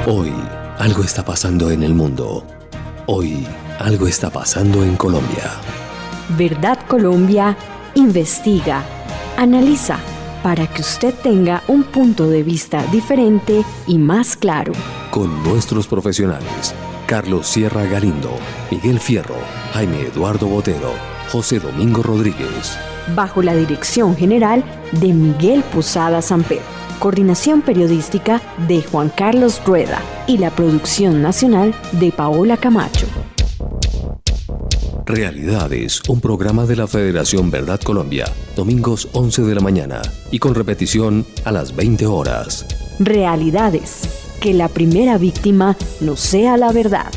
Hoy, algo está pasando en el mundo. Hoy, algo está pasando en Colombia. Verdad Colombia investiga, analiza, para que usted tenga un punto de vista diferente y más claro. Con nuestros profesionales, Carlos Sierra Galindo, Miguel Fierro, Jaime Eduardo Botero, José Domingo Rodríguez. Bajo la dirección general de Miguel Posada Samper. Coordinación periodística de Juan Carlos Rueda y la producción nacional de Paola Camacho. Realidades, un programa de la Federación Verdad Colombia, domingos 11 de la mañana y con repetición a las 20 horas. Realidades, que la primera víctima no sea la verdad.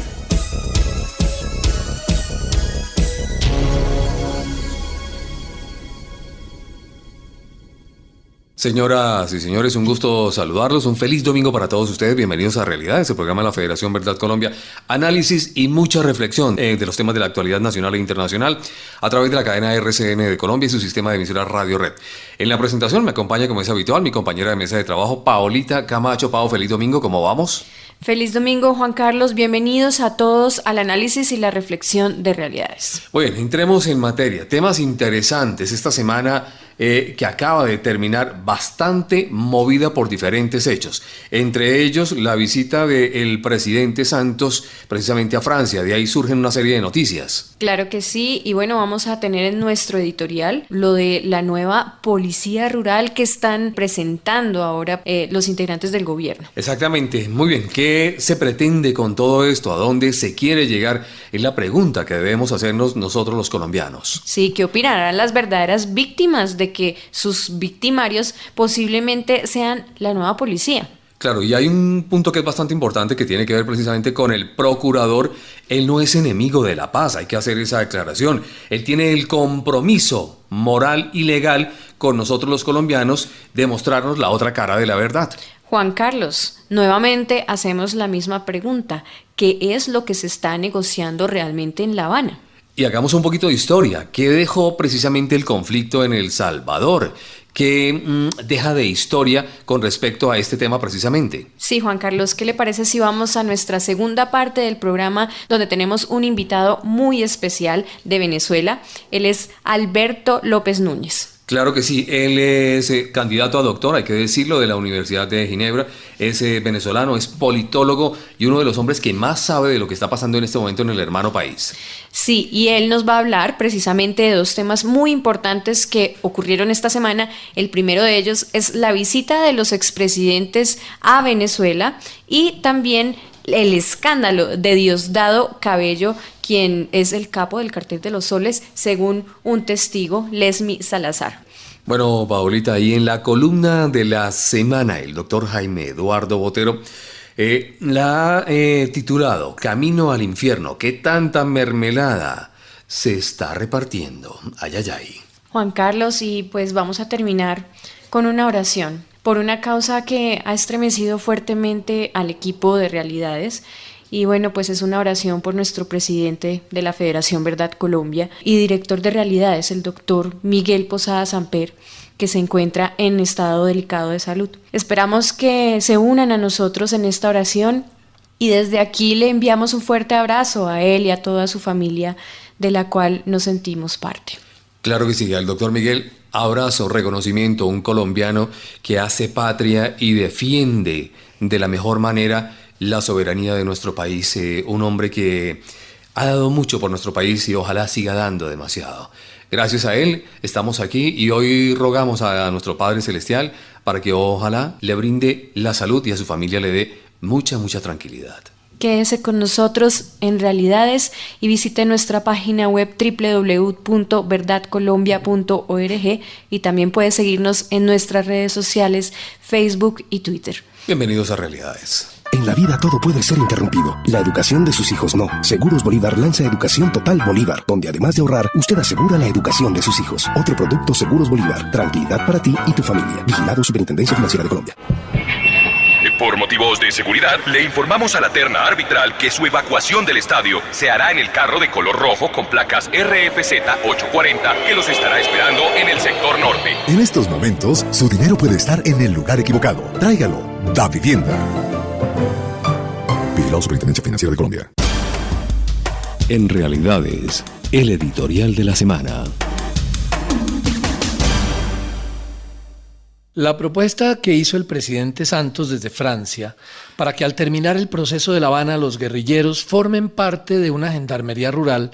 Señoras y señores, un gusto saludarlos, un feliz domingo para todos ustedes, bienvenidos a Realidades, el programa de la Federación Verdad Colombia, análisis y mucha reflexión de los temas de la actualidad nacional e internacional a través de la cadena RCN de Colombia y su sistema de emisoras Radio Red. En la presentación me acompaña, como es habitual, mi compañera de mesa de trabajo, Paolita Camacho. Pao, feliz domingo, ¿cómo vamos? Feliz domingo, Juan Carlos, bienvenidos a todos al análisis y la reflexión de Realidades. Bueno, entremos en materia, temas interesantes esta semana que acaba de terminar bastante movida por diferentes hechos, entre ellos la visita del presidente Santos precisamente a Francia. De ahí surgen una serie de noticias. Claro que sí, y bueno, vamos a tener en nuestro editorial lo de la nueva policía rural que están presentando ahora los integrantes del gobierno. Exactamente, muy bien. ¿Qué se pretende con todo esto? ¿A dónde se quiere llegar? Es la pregunta que debemos hacernos nosotros los colombianos. Sí, ¿qué opinarán las verdaderas víctimas de que sus victimarios posiblemente sean la nueva policía? Claro, y hay un punto que es bastante importante que tiene que ver precisamente con el procurador. Él no es enemigo de la paz, hay que hacer esa declaración. Él tiene el compromiso moral y legal con nosotros los colombianos de mostrarnos la otra cara de la verdad. Juan Carlos, nuevamente hacemos la misma pregunta. ¿Qué es lo que se está negociando realmente en La Habana? Y hagamos un poquito de historia. ¿Qué dejó precisamente el conflicto en El Salvador? ¿Qué deja de historia con respecto a este tema precisamente? Sí, Juan Carlos, ¿qué le parece si vamos a nuestra segunda parte del programa donde tenemos un invitado muy especial de Venezuela? Él es Alberto López Núñez. Claro que sí, él es candidato a doctor, hay que decirlo, de la Universidad de Ginebra, es venezolano, es politólogo y uno de los hombres que más sabe de lo que está pasando en este momento en el hermano país. Sí, y él nos va a hablar precisamente de dos temas muy importantes que ocurrieron esta semana. El primero de ellos es la visita de los expresidentes a Venezuela y también el escándalo de Diosdado Cabello, quien es el capo del Cartel de los Soles, según un testigo, Lesmi Salazar. Bueno, Paolita, ahí en la columna de la semana, el doctor Jaime Eduardo Botero la ha titulado Camino al infierno, ¿qué tanta mermelada se está repartiendo? Ay, ay, ay. Juan Carlos, y pues vamos a terminar con una oración por una causa que ha estremecido fuertemente al equipo de Realidades. Y bueno, pues es una oración por nuestro presidente de la Federación Verdad Colombia y director de Realidades, el doctor Miguel Posada Samper, que se encuentra en estado delicado de salud. Esperamos que se unan a nosotros en esta oración y desde aquí le enviamos un fuerte abrazo a él y a toda su familia, de la cual nos sentimos parte. Claro que sí, al doctor Miguel, abrazo, reconocimiento, un colombiano que hace patria y defiende de la mejor manera la soberanía de nuestro país, un hombre que ha dado mucho por nuestro país y ojalá siga dando demasiado. Gracias a él estamos aquí y hoy rogamos a nuestro Padre Celestial para que ojalá le brinde la salud y a su familia le dé mucha, mucha tranquilidad. Quédese con nosotros en Realidades y visite nuestra página web www.verdadcolombia.org y también puede seguirnos en nuestras redes sociales, Facebook y Twitter. Bienvenidos a Realidades. En la vida todo puede ser interrumpido. La educación de sus hijos no. Seguros Bolívar lanza Educación Total Bolívar, donde además de ahorrar, usted asegura la educación de sus hijos. Otro producto Seguros Bolívar. Tranquilidad para ti y tu familia. Vigilado Superintendencia Financiera de Colombia. Por motivos de seguridad, le informamos a la terna arbitral que su evacuación del estadio se hará en el carro de color rojo con placas RFZ 840 que los estará esperando en el sector norte. En estos momentos, su dinero puede estar en el lugar equivocado. Tráigalo. Da Vivienda. Vigilado Superintendencia Financiera de Colombia. En Realidades, el editorial de la semana. La propuesta que hizo el presidente Santos desde Francia para que al terminar el proceso de La Habana los guerrilleros formen parte de una gendarmería rural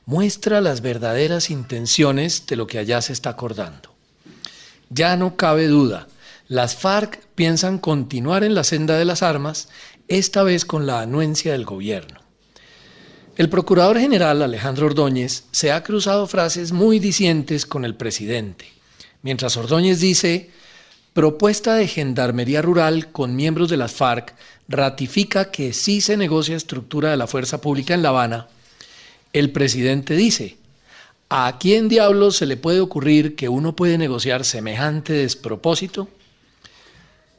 muestra las verdaderas intenciones de lo que allá se está acordando. Ya no cabe duda, las FARC piensan continuar en la senda de las armas, esta vez con la anuencia del gobierno. El procurador general Alejandro Ordóñez se ha cruzado frases muy discientes con el presidente, mientras Ordóñez dice: propuesta de gendarmería rural con miembros de las FARC ratifica que sí se negocia estructura de la fuerza pública en La Habana. El presidente dice: ¿a quién diablos se le puede ocurrir que uno puede negociar semejante despropósito?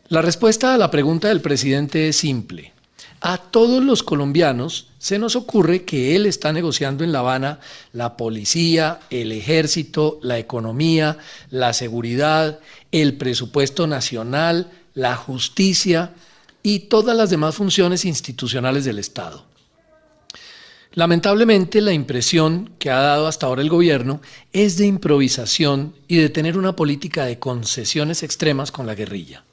La respuesta a la pregunta del presidente es simple. A todos los colombianos se nos ocurre que él está negociando en La Habana la policía, el ejército, la economía, la seguridad, el presupuesto nacional, la justicia y todas las demás funciones institucionales del Estado. Lamentablemente, la impresión que ha dado hasta ahora el gobierno es de improvisación y de tener una política de concesiones extremas con la guerrilla.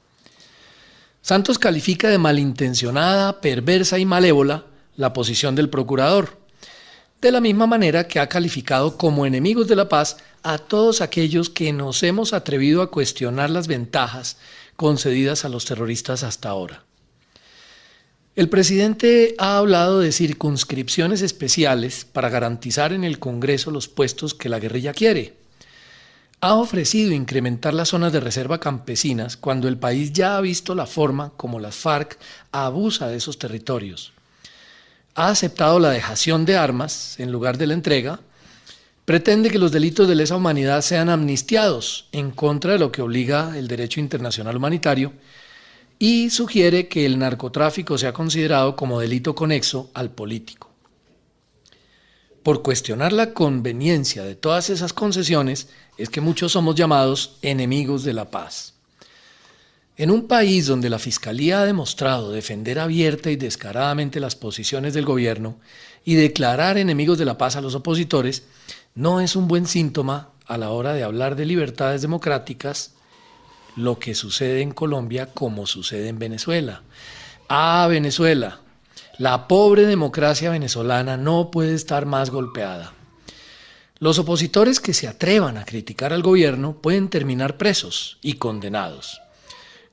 Santos califica de malintencionada, perversa y malévola la posición del procurador, de la misma manera que ha calificado como enemigos de la paz a todos aquellos que nos hemos atrevido a cuestionar las ventajas concedidas a los terroristas hasta ahora. El presidente ha hablado de circunscripciones especiales para garantizar en el Congreso los puestos que la guerrilla quiere. Ha ofrecido incrementar las zonas de reserva campesinas cuando el país ya ha visto la forma como las FARC abusa de esos territorios. Ha aceptado la dejación de armas en lugar de la entrega. Pretende que los delitos de lesa humanidad sean amnistiados en contra de lo que obliga el derecho internacional humanitario y sugiere que el narcotráfico sea considerado como delito conexo al político. Por cuestionar la conveniencia de todas esas concesiones es que muchos somos llamados enemigos de la paz. En un país donde la Fiscalía ha demostrado defender abierta y descaradamente las posiciones del gobierno y declarar enemigos de la paz a los opositores, no es un buen síntoma a la hora de hablar de libertades democráticas lo que sucede en Colombia como sucede en Venezuela. Venezuela, la pobre democracia venezolana no puede estar más golpeada. Los opositores que se atrevan a criticar al gobierno pueden terminar presos y condenados.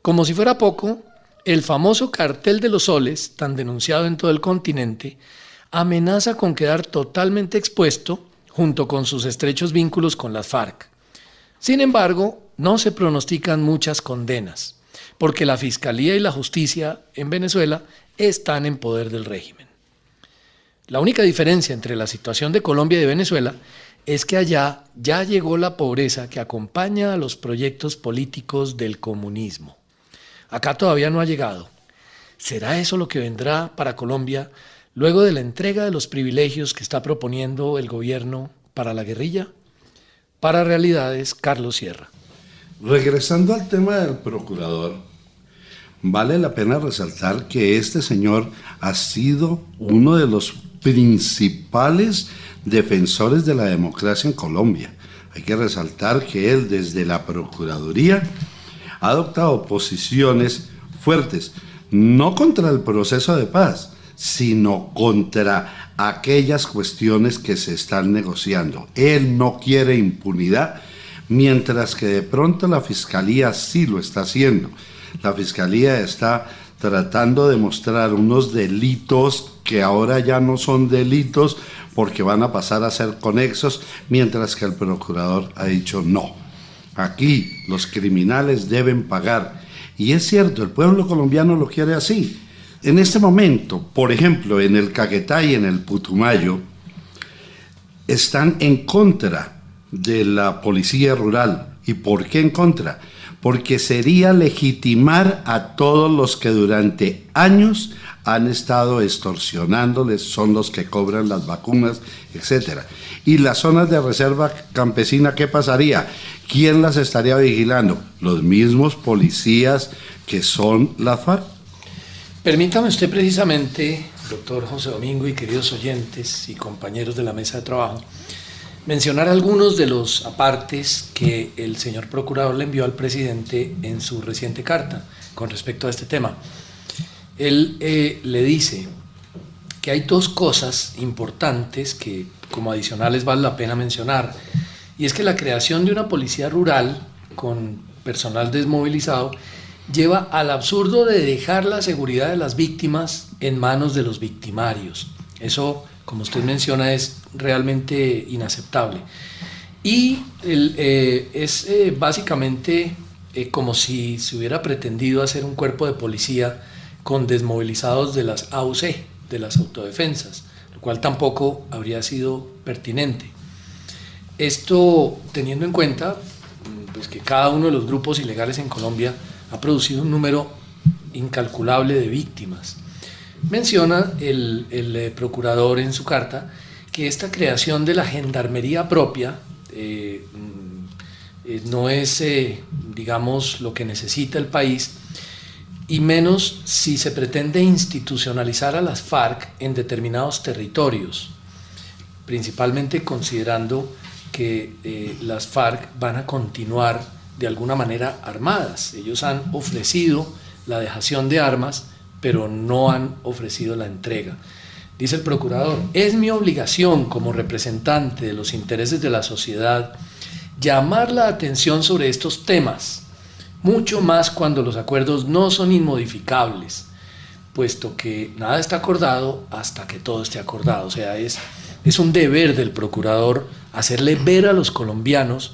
Como si fuera poco, el famoso cartel de los soles, tan denunciado en todo el continente, amenaza con quedar totalmente expuesto junto con sus estrechos vínculos con las FARC. Sin embargo, no se pronostican muchas condenas, porque la Fiscalía y la Justicia en Venezuela están en poder del régimen. La única diferencia entre la situación de Colombia y de Venezuela es que allá ya llegó la pobreza que acompaña a los proyectos políticos del comunismo. Acá todavía no ha llegado. ¿Será eso lo que vendrá para Colombia luego de la entrega de los privilegios que está proponiendo el gobierno para la guerrilla? Para Realidades, Carlos Sierra. Regresando al tema del procurador, vale la pena resaltar que este señor ha sido uno de los principales defensores de la democracia en Colombia. Hay que resaltar que él desde la Procuraduría ha adoptado posiciones fuertes, no contra el proceso de paz, sino contra aquellas cuestiones que se están negociando. Él no quiere impunidad, mientras que de pronto la Fiscalía sí lo está haciendo. La Fiscalía está tratando de mostrar unos delitos que ahora ya no son delitos porque van a pasar a ser conexos, mientras que el procurador ha dicho no. Aquí los criminales deben pagar. Y es cierto, el pueblo colombiano lo quiere así. En este momento, por ejemplo, en el Caquetá y en el Putumayo, están en contra de la policía rural. ¿Y por qué en contra? Porque sería legitimar a todos los que durante años han estado extorsionándoles, son los que cobran las vacunas, etc. Y las zonas de reserva campesina, ¿qué pasaría? ¿Quién las estaría vigilando? Los mismos policías que son la FARC. Permítame usted precisamente, doctor José Domingo y queridos oyentes y compañeros de la mesa de trabajo, mencionar algunos de los apartes que el señor procurador le envió al presidente en su reciente carta con respecto a este tema. Él le dice que hay dos cosas importantes que como adicionales vale la pena mencionar, y es que la creación de una policía rural con personal desmovilizado lleva al absurdo de dejar la seguridad de las víctimas en manos de los victimarios. Eso, como usted menciona, es realmente inaceptable. Y es básicamente como si se hubiera pretendido hacer un cuerpo de policía con desmovilizados de las AUC, de las autodefensas, lo cual tampoco habría sido pertinente. Esto teniendo en cuenta pues, que cada uno de los grupos ilegales en Colombia ha producido un número incalculable de víctimas. Menciona el procurador en su carta que esta creación de la gendarmería propia no es, digamos, lo que necesita el país, y menos si se pretende institucionalizar a las FARC en determinados territorios, principalmente considerando que las FARC van a continuar de alguna manera armadas. Ellos han ofrecido la dejación de armas, pero no han ofrecido la entrega. Dice el procurador: es mi obligación como representante de los intereses de la sociedad llamar la atención sobre estos temas, mucho más cuando los acuerdos no son inmodificables, puesto que nada está acordado hasta que todo esté acordado. O sea, es un deber del procurador hacerle ver a los colombianos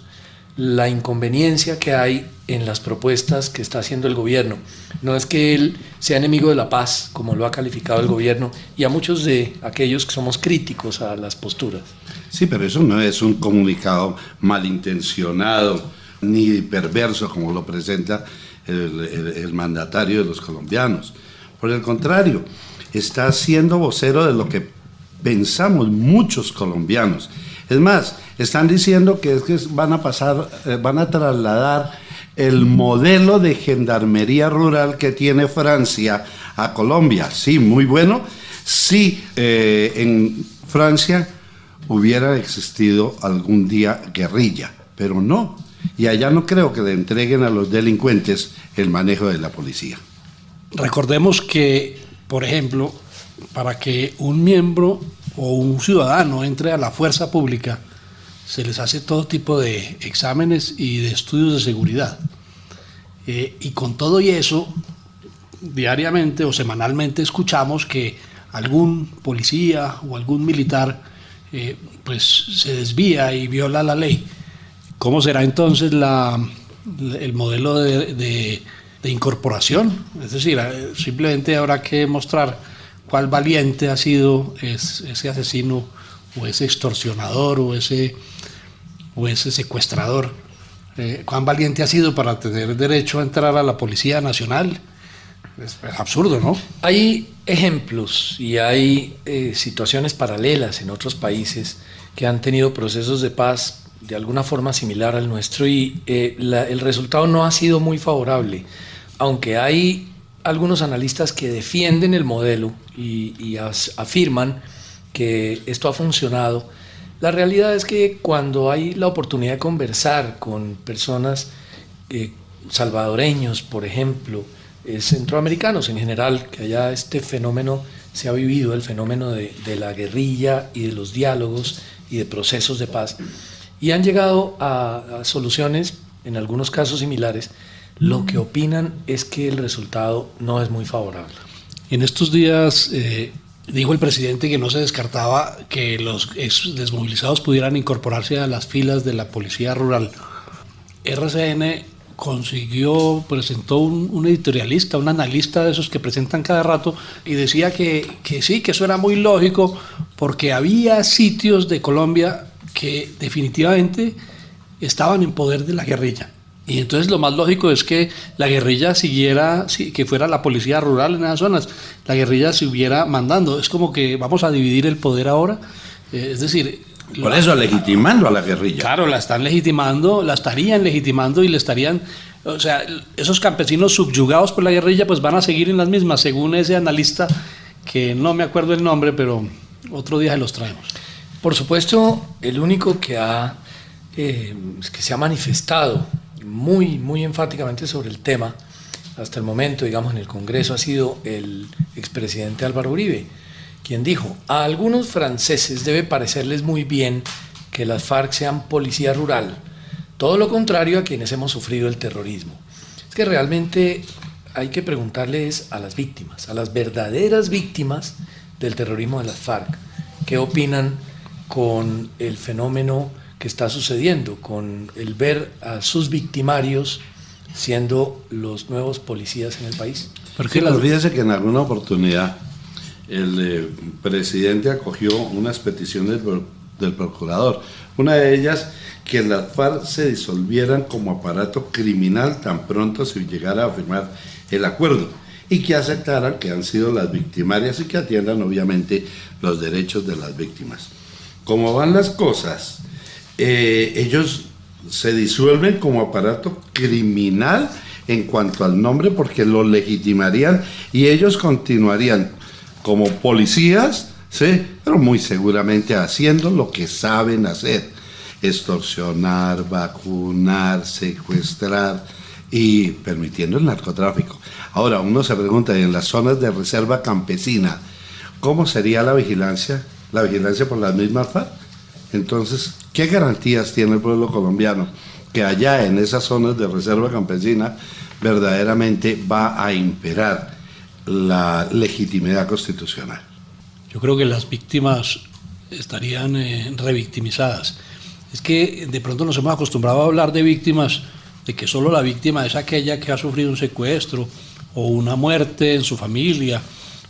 la inconveniencia que hay en las propuestas que está haciendo el gobierno. No es que él sea enemigo de la paz, como lo ha calificado el gobierno, y a muchos de aquellos que somos críticos a las posturas. Sí, pero eso no es un comunicado malintencionado ni perverso como lo presenta el mandatario de los colombianos. Por el contrario, está siendo vocero de lo que pensamos muchos colombianos. Es más, están diciendo que van a trasladar el modelo de gendarmería rural que tiene Francia a Colombia. Sí, muy bueno. Sí, en Francia hubiera existido algún día guerrilla, pero no. Y allá no creo que le entreguen a los delincuentes el manejo de la policía. Recordemos que, por ejemplo, para que un miembro o un ciudadano entre a la fuerza pública, se les hace todo tipo de exámenes y de estudios de seguridad. Y con todo y eso, diariamente o semanalmente escuchamos que algún policía o algún militar pues se desvía y viola la ley. ¿Cómo será entonces el modelo de incorporación? Es decir, simplemente habrá que mostrar cuál valiente ha sido ese asesino o ese extorsionador o ese secuestrador. ¿Cuán valiente ha sido para tener derecho a entrar a la Policía Nacional? Es absurdo, ¿no? Hay ejemplos y hay situaciones paralelas en otros países que han tenido procesos de paz de alguna forma similar al nuestro, y el resultado no ha sido muy favorable, aunque hay algunos analistas que defienden el modelo y afirman que esto ha funcionado. La realidad es que cuando hay la oportunidad de conversar con personas salvadoreños, por ejemplo, centroamericanos en general, que allá este fenómeno se ha vivido, el fenómeno de la guerrilla y de los diálogos y de procesos de paz, y han llegado a soluciones, en algunos casos similares, lo que opinan es que el resultado no es muy favorable. En estos días dijo el presidente que no se descartaba que los desmovilizados pudieran incorporarse a las filas de la policía rural. RCN presentó un editorialista, un analista de esos que presentan cada rato, y decía que sí, que eso era muy lógico, porque había sitios de Colombia que definitivamente estaban en poder de la guerrilla. Y entonces lo más lógico es que la guerrilla siguiera, que fuera la policía rural en esas zonas, la guerrilla siguiera mandando. Es como que vamos a dividir el poder ahora, es decir... Por eso legitimando a la guerrilla. Claro, la están legitimando, la estarían legitimando y le estarían O sea, esos campesinos subyugados por la guerrilla pues van a seguir en las mismas, según ese analista que no me acuerdo el nombre, pero otro día se los traemos. Por supuesto, el único que se ha manifestado muy enfáticamente sobre el tema hasta el momento, digamos, en el Congreso ha sido el expresidente Álvaro Uribe, quien dijo: a algunos franceses debe parecerles muy bien que las FARC sean policía rural, todo lo contrario a quienes hemos sufrido el terrorismo. Es que realmente hay que preguntarles a las víctimas, a las verdaderas víctimas del terrorismo de las FARC, qué opinan con el fenómeno que está sucediendo, con el ver a sus victimarios siendo los nuevos policías en el país. Porque fíjese que en alguna oportunidad el presidente acogió unas peticiones del procurador. Una de ellas, que las FARC se disolvieran como aparato criminal tan pronto se llegara a firmar el acuerdo, y que aceptaran que han sido las victimarias y que atiendan obviamente los derechos de las víctimas. Como van las cosas, ellos se disuelven como aparato criminal en cuanto al nombre, porque lo legitimarían y ellos continuarían como policías, ¿sí?, pero muy seguramente haciendo lo que saben hacer: extorsionar, vacunar, secuestrar y permitiendo el narcotráfico. Ahora uno se pregunta, en las zonas de reserva campesina, ¿cómo sería la vigilancia? La vigilancia por las mismas FARC. Entonces, ¿qué garantías tiene el pueblo colombiano que allá en esas zonas de reserva campesina verdaderamente va a imperar la legitimidad constitucional? Yo creo que las víctimas estarían revictimizadas. Es que de pronto nos hemos acostumbrado a hablar de víctimas, de que solo la víctima es aquella que ha sufrido un secuestro o una muerte en su familia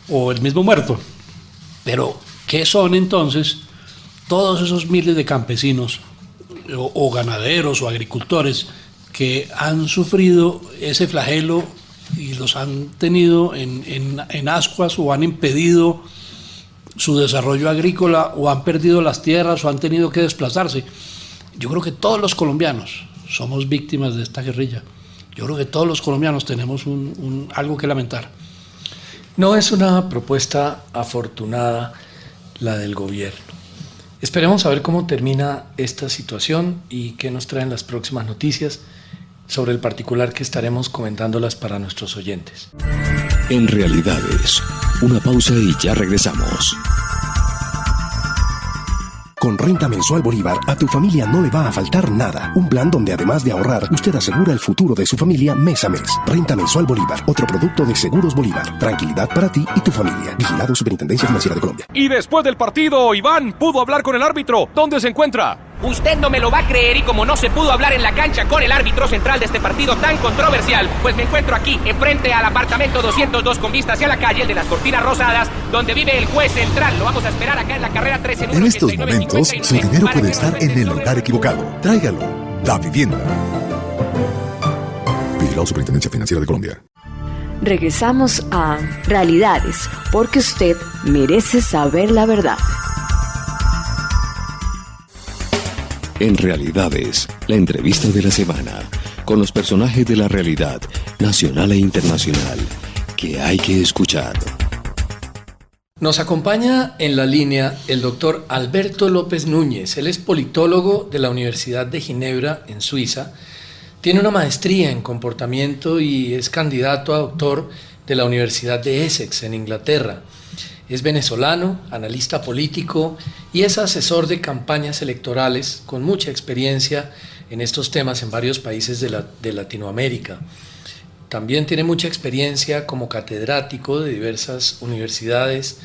o el mismo muerto. Pero, ¿qué son entonces todos esos miles de campesinos o ganaderos o agricultores que han sufrido ese flagelo y los han tenido en ascuas, o han impedido su desarrollo agrícola, o han perdido las tierras, o han tenido que desplazarse? Yo creo que todos los colombianos somos víctimas de esta guerrilla. Yo creo que todos los colombianos tenemos algo que lamentar. No es una propuesta afortunada la del gobierno. Esperemos a ver cómo termina esta situación y qué nos traen las próximas noticias sobre el particular, que estaremos comentándolas para nuestros oyentes. En Realidades, una pausa y ya regresamos. Con Renta Mensual Bolívar, a tu familia no le va a faltar nada. Un plan donde, además de ahorrar, usted asegura el futuro de su familia mes a mes. Renta Mensual Bolívar, otro producto de Seguros Bolívar. Tranquilidad para ti y tu familia. Vigilado Superintendencia Financiera de Colombia. Y después del partido, Iván pudo hablar con el árbitro. ¿Dónde se encuentra? Usted no me lo va a creer, y como no se pudo hablar en la cancha con el árbitro central de este partido tan controversial, pues me encuentro aquí, enfrente al apartamento 202 con vista hacia la calle, el de las Cortinas Rosadas, donde vive el juez central. Lo vamos a esperar acá en la carrera 13. En estos momentos, su dinero puede estar en el lugar equivocado. Tráigalo. Da Vivienda. Vigilado Superintendencia Financiera de Colombia. Regresamos a Realidades, porque usted merece saber la verdad. En Realidades, la entrevista de la semana, con los personajes de la realidad nacional e internacional que hay que escuchar. Nos acompaña en la línea el doctor Alberto López Núñez. Él es politólogo de la Universidad de Ginebra, en Suiza. Tiene una maestría en comportamiento y es candidato a doctor de la Universidad de Essex, en Inglaterra. Es venezolano, analista político y es asesor de campañas electorales con mucha experiencia en estos temas en varios países de Latinoamérica. También tiene mucha experiencia como catedrático de diversas universidades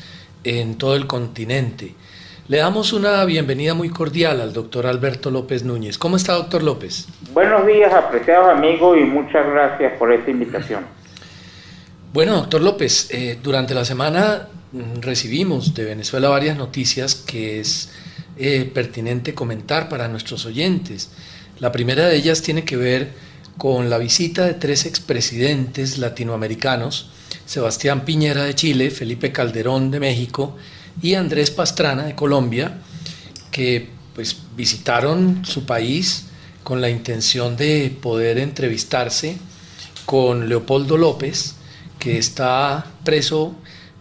en todo el continente. Le damos una bienvenida muy cordial al doctor Alberto López Núñez. ¿Cómo está, doctor López? Buenos días, apreciados amigos, y muchas gracias por esta invitación. Bueno, doctor López, durante la semana recibimos de Venezuela varias noticias que es pertinente comentar para nuestros oyentes. La primera de ellas tiene que ver con la visita de 3 expresidentes latinoamericanos: Sebastián Piñera de Chile, Felipe Calderón de México y Andrés Pastrana de Colombia, que pues visitaron su país con la intención de poder entrevistarse con Leopoldo López, que está preso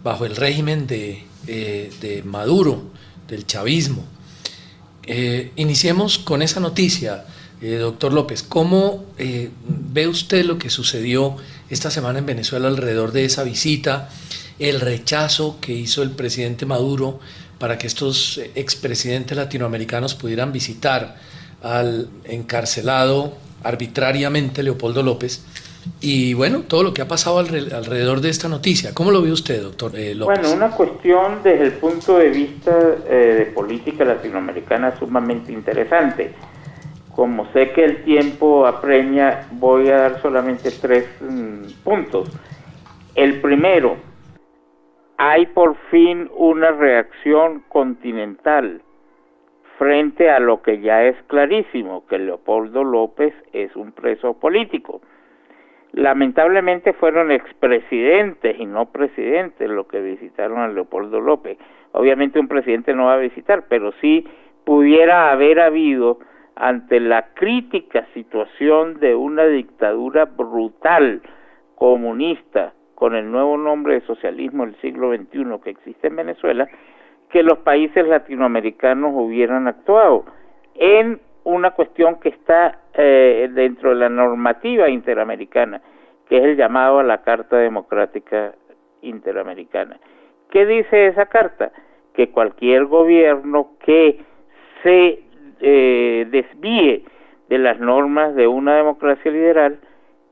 bajo el régimen de Maduro, del chavismo. Iniciemos con esa noticia, doctor López. ¿Cómo ve usted lo que sucedió esta semana en Venezuela alrededor de esa visita, el rechazo que hizo el presidente Maduro para que estos expresidentes latinoamericanos pudieran visitar al encarcelado arbitrariamente Leopoldo López? Y bueno, todo lo que ha pasado alrededor de esta noticia. ¿Cómo lo ve usted, doctor López? Bueno, una cuestión desde el punto de vista de política latinoamericana sumamente interesante. Como sé que el tiempo apremia, voy a dar solamente 3 puntos. El primero, hay por fin una reacción continental frente a lo que ya es clarísimo, que Leopoldo López es un preso político. Lamentablemente fueron expresidentes y no presidentes los que visitaron a Leopoldo López. Obviamente un presidente no va a visitar, pero sí pudiera haber habido, ante la crítica situación de una dictadura brutal, comunista, con el nuevo nombre de socialismo del siglo XXI que existe en Venezuela, que los países latinoamericanos hubieran actuado en una cuestión que está dentro de la normativa interamericana, que es el llamado a la Carta Democrática Interamericana. ¿Qué dice esa carta? Que cualquier gobierno que se desvíe de las normas de una democracia liberal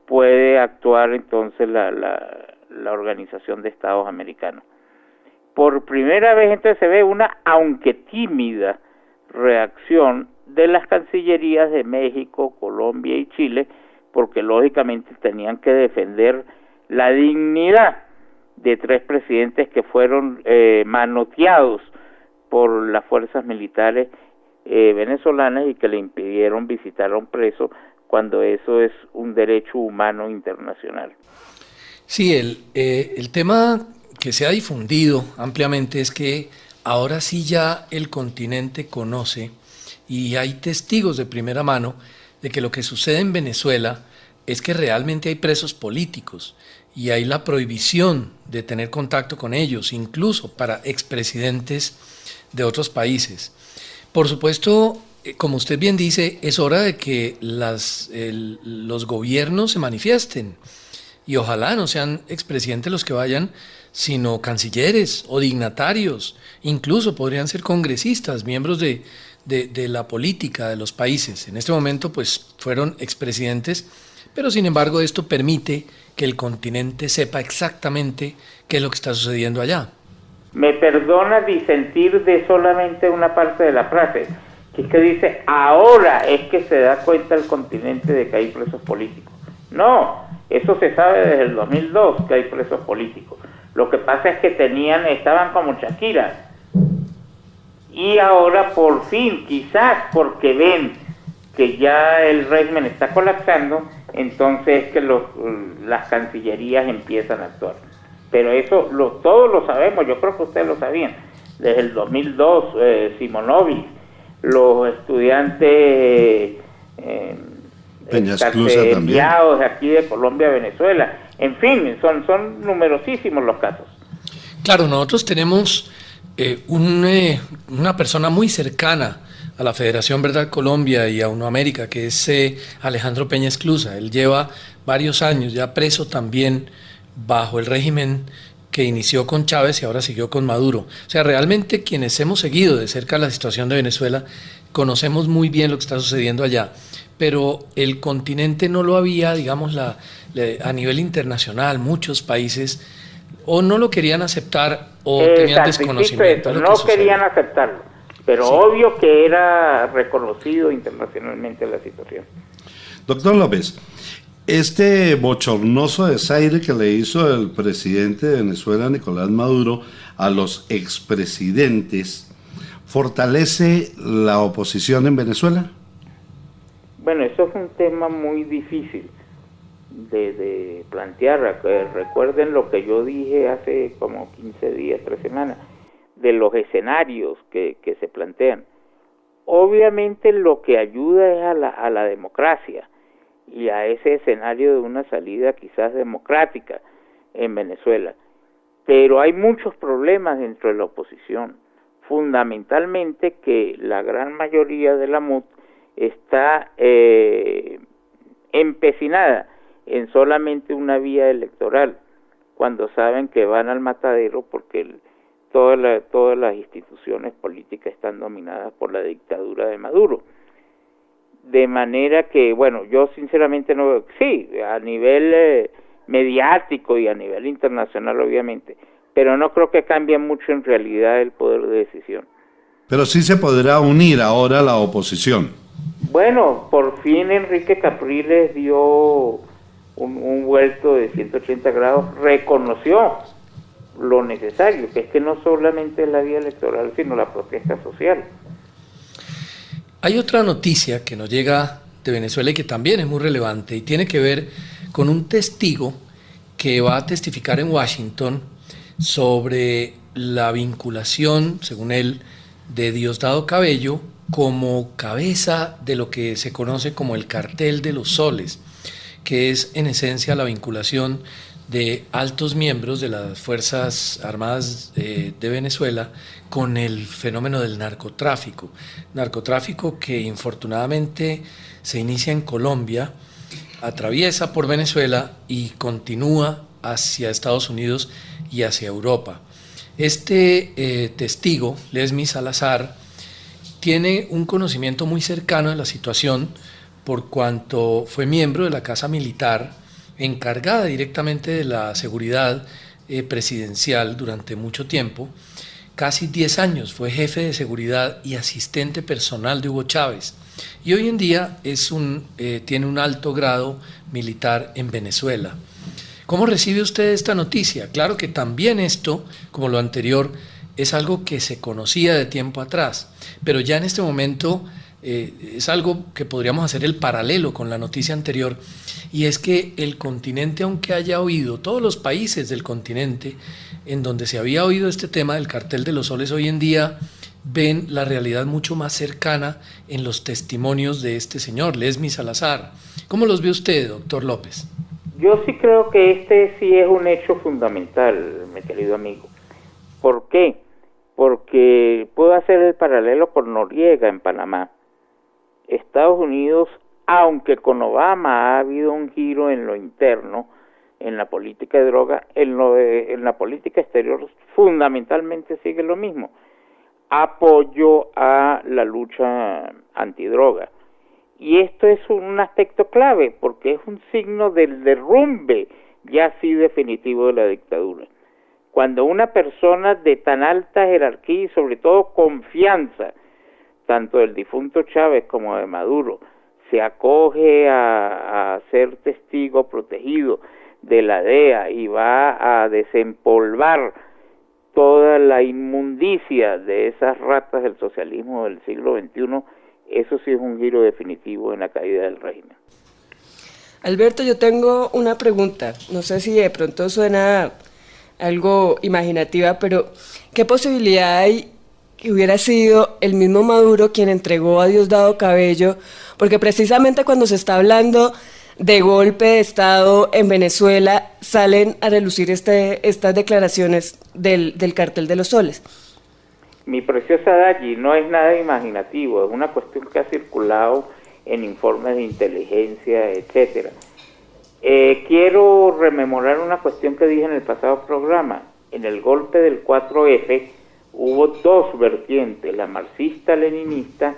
puede actuar entonces la Organización de Estados Americanos. Por primera vez entonces se ve una, aunque tímida, reacción de las cancillerías de México, Colombia y Chile, porque lógicamente tenían que defender la dignidad de 3 presidentes que fueron manoteados por las fuerzas militares venezolanas y que le impidieron visitar a un preso cuando eso es un derecho humano internacional. Sí, el tema que se ha difundido ampliamente es que ahora sí ya el continente conoce y hay testigos de primera mano de que lo que sucede en Venezuela es que realmente hay presos políticos y hay la prohibición de tener contacto con ellos, incluso para expresidentes de otros países. Por supuesto, como usted bien dice, es hora de que los gobiernos se manifiesten y ojalá no sean expresidentes los que vayan, sino cancilleres o dignatarios, incluso podrían ser congresistas, miembros de la política de los países. En este momento pues fueron expresidentes, pero sin embargo esto permite que el continente sepa exactamente qué es lo que está sucediendo allá. Me perdona disentir de solamente una parte de la frase, que es que dice, ahora es que se da cuenta el continente de que hay presos políticos. No, eso se sabe desde el 2002 que hay presos políticos. Lo que pasa es que estaban como Shakira, y ahora por fin, quizás porque ven que ya el régimen está colapsando, entonces es que las cancillerías empiezan a actuar. Pero eso todos lo sabemos, yo creo que ustedes lo sabían. Desde el 2002, Simonovic, los estudiantes enviados de aquí de Colombia a Venezuela, en fin, son numerosísimos los casos. Claro, nosotros tenemos una persona muy cercana a la Federación Verdad Colombia y a UNOamérica, que es Alejandro Peña Esclusa. Él lleva varios años ya preso también bajo el régimen que inició con Chávez y ahora siguió con Maduro. O sea, realmente quienes hemos seguido de cerca la situación de Venezuela conocemos muy bien lo que está sucediendo allá, pero el continente no lo había, digamos, a nivel internacional, muchos países o no lo querían aceptar o tenían desconocimiento. No querían aceptarlo, pero sí, obvio que era reconocido internacionalmente la situación. Doctor López, este bochornoso desaire que le hizo el presidente de Venezuela, Nicolás Maduro, a los expresidentes, ¿fortalece la oposición en Venezuela? Bueno, eso es un tema muy difícil de plantear. Recuerden lo que yo dije hace como 15 días, 3 semanas, de los escenarios que se plantean. obviamente lo que ayuda es a la democracia y a ese escenario de una salida quizás democrática en Venezuela. Pero hay muchos problemas dentro de la oposición, fundamentalmente que la gran mayoría de la MUT está empecinada en solamente una vía electoral, cuando saben que van al matadero porque todas las instituciones políticas están dominadas por la dictadura de Maduro. De manera que, bueno, yo sinceramente no, sí, a nivel mediático y a nivel internacional obviamente, pero no creo que cambie mucho en realidad el poder de decisión. Pero sí se podrá unir ahora la oposición. Bueno, por fin Enrique Capriles dio un vuelto de 180 grados, reconoció lo necesario, que es que no solamente es la vía electoral, sino la protesta social. Hay otra noticia que nos llega de Venezuela y que también es muy relevante y tiene que ver con un testigo que va a testificar en Washington sobre la vinculación, según él, de Diosdado Cabello como cabeza de lo que se conoce como el Cartel de los Soles, que es en esencia la vinculación de altos miembros de las Fuerzas Armadas de Venezuela con el fenómeno del narcotráfico que infortunadamente se inicia en Colombia, atraviesa por Venezuela y continúa hacia Estados Unidos y hacia Europa. Este testigo, Lesmi Salazar, tiene un conocimiento muy cercano de la situación por cuanto fue miembro de la Casa Militar encargada directamente de la seguridad presidencial durante mucho tiempo. Casi 10 años fue jefe de seguridad y asistente personal de Hugo Chávez. Y hoy en día tiene un alto grado militar en Venezuela. ¿Cómo recibe usted esta noticia? Claro que también esto, como lo anterior, es algo que se conocía de tiempo atrás, pero ya en este momento es algo que podríamos hacer el paralelo con la noticia anterior, y es que el continente, aunque haya oído, todos los países del continente en donde se había oído este tema del Cartel de los Soles, hoy en día ven la realidad mucho más cercana en los testimonios de este señor, Lesmi Salazar. ¿Cómo los ve usted, doctor López? Yo sí creo que este sí es un hecho fundamental, mi querido amigo. ¿Por qué? Porque puedo hacer el paralelo con Noriega en Panamá. Estados Unidos, aunque con Obama ha habido un giro en lo interno, en la política de droga, en la política exterior fundamentalmente sigue lo mismo. Apoyo a la lucha antidroga. Y esto es un aspecto clave, porque es un signo del derrumbe ya así definitivo de la dictadura. Cuando una persona de tan alta jerarquía y sobre todo confianza, tanto del difunto Chávez como de Maduro, se acoge a ser testigo protegido de la DEA y va a desempolvar toda la inmundicia de esas ratas del socialismo del siglo XXI, eso sí es un giro definitivo en la caída del régimen. Alberto, yo tengo una pregunta, no sé si de pronto suena algo imaginativa, pero ¿qué posibilidad hay que hubiera sido el mismo Maduro quien entregó a Diosdado Cabello? Porque precisamente cuando se está hablando de golpe de Estado en Venezuela, salen a relucir estas declaraciones del Cartel de los Soles. Mi preciosa Dayi, no es nada imaginativo, es una cuestión que ha circulado en informes de inteligencia, etcétera. Quiero rememorar una cuestión que dije en el pasado programa. En el golpe del 4F hubo dos vertientes, la marxista-leninista,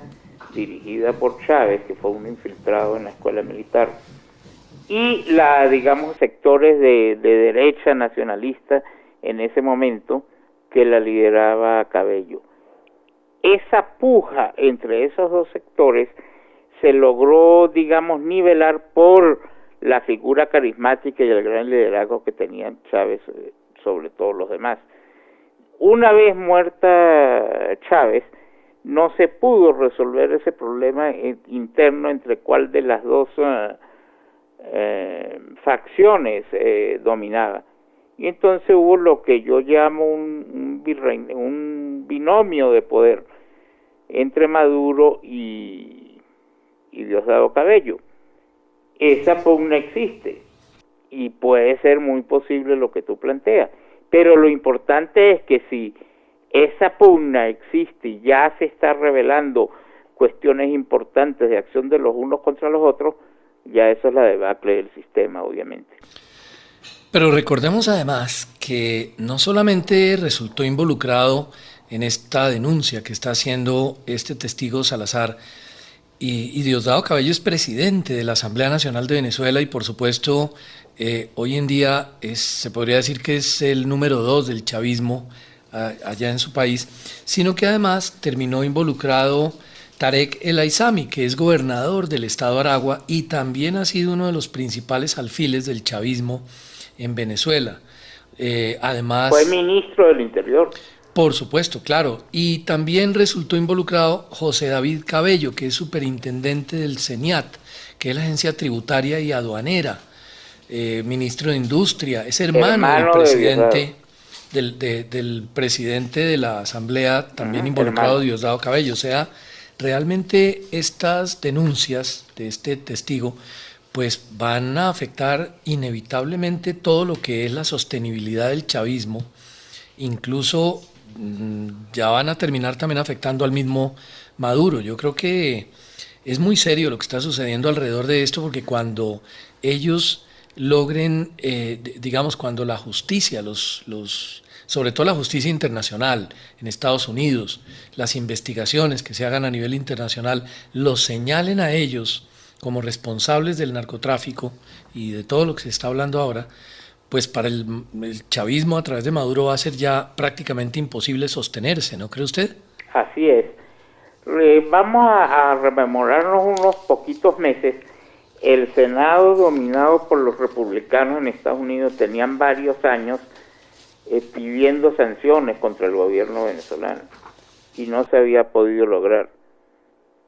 dirigida por Chávez, que fue un infiltrado en la escuela militar, y la, digamos, sectores de derecha nacionalista en ese momento, que la lideraba Cabello. Esa puja entre esos dos sectores se logró, digamos, nivelar por la figura carismática y el gran liderazgo que tenía Chávez sobre todos los demás. Una vez muerta Chávez, no se pudo resolver ese problema interno entre cuál de las dos facciones dominaba. Y entonces hubo lo que yo llamo un binomio de poder. entre Maduro y Diosdado Cabello. Esa pugna existe y puede ser muy posible lo que tú planteas, pero lo importante es que si esa pugna existe y ya se está revelando cuestiones importantes de acción de los unos contra los otros, ya eso es la debacle del sistema, obviamente. Pero recordemos además que no solamente resultó involucrado en esta denuncia que está haciendo este testigo Salazar, y Diosdado Cabello es presidente de la Asamblea Nacional de Venezuela y por supuesto hoy en día se podría decir que es el número 2 del chavismo allá en su país, sino que además terminó involucrado Tarek El Aizami, que es gobernador del estado Aragua y también ha sido uno de los principales alfiles del chavismo en Venezuela. Además, fue ministro del Interior. Por supuesto, claro. Y también resultó involucrado José David Cabello, que es superintendente del CENIAT, que es la agencia tributaria y aduanera, ministro de Industria, es hermano del presidente del presidente de la Asamblea, también involucrado Diosdado Cabello. O sea, realmente estas denuncias de este testigo pues van a afectar inevitablemente todo lo que es la sostenibilidad del chavismo, incluso ya van a terminar también afectando al mismo Maduro. Yo creo que es muy serio lo que está sucediendo alrededor de esto, porque cuando ellos logren, digamos, cuando la justicia, sobre todo la justicia internacional en Estados Unidos, las investigaciones que se hagan a nivel internacional, los señalen a ellos como responsables del narcotráfico y de todo lo que se está hablando ahora, pues para el chavismo a través de Maduro va a ser ya prácticamente imposible sostenerse, ¿no cree usted? Así es. Vamos a rememorarnos unos poquitos meses. El Senado, dominado por los republicanos en Estados Unidos, tenían varios años pidiendo sanciones contra el gobierno venezolano y no se había podido lograr.